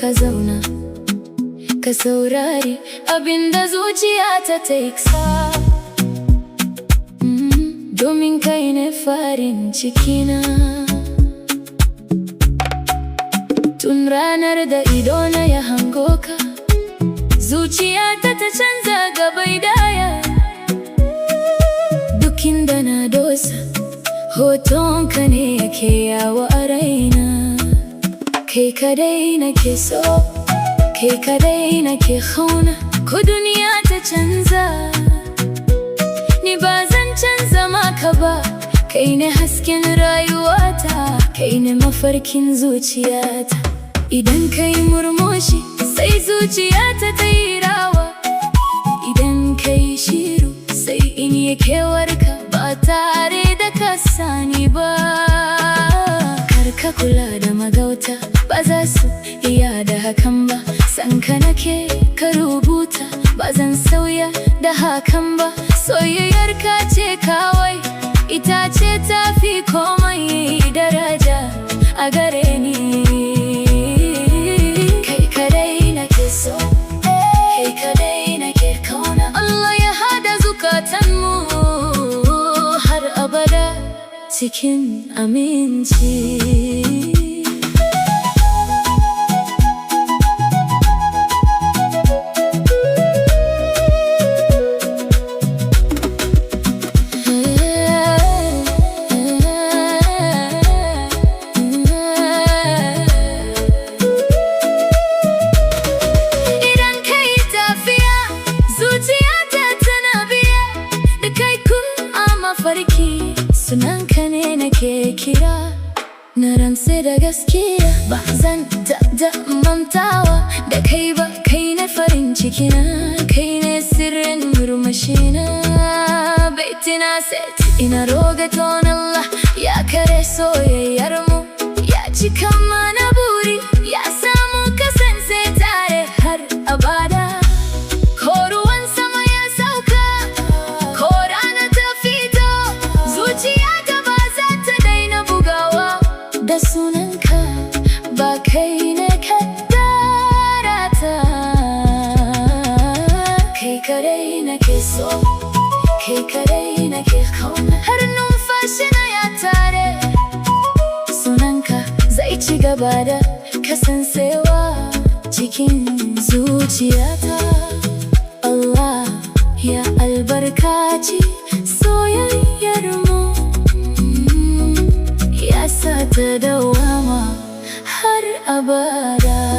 ka zauna ka saurari abinda zuciyata ta iksa. Domin kai ne farin cikina. Tun ranar da idona ya hango ka, zuciyata ta canza gaba daya. Duk inda na dosa, hotonka ne yake yawo a raina. Kai kadai nake so, kai kadai nake kauna. Ko duniya ta canza, ni ba zan canza maka ba. Kai ne hasken rayuwata, kai ne mafarkin zuciyata. Idan kai murmushi, sai zuciyata ta yi rawa. Idan kai shiru, sai in yi kewarka ba tare da ka sani ba. Kar ka kula da magauta, ba za su iya da hakan ba. Sanka nake ka rubuta, ba zan sauya da hakan ba. Soyayyar ka ce kawai, ita ce ta fi komai daraja a gare ni. Kai kadai nake so, kai kadai nake kauna. Allah ya hada zukatanmu har abada cikin aminci. Sunanka ne nake kira, na rantse da gaskiya. Ba zan da mantawa da kai ba. Kai ne farin cikina, kai ne sirrin murmushina. Baitina set ina rogaton Allah ya kare soyayyarmu, ya cika mana buri, ya samu kasance tare har abada. Da sunanka ba kai ne kaddarata. Kai kadai nake so, kai kadai nake kauna. Har numfashi na ya tare, sunanka zai ci gaba da kasancewa cikin zuciyata. Allah ya albarkaci soyayyarmu, ya sa ta dawama har abada.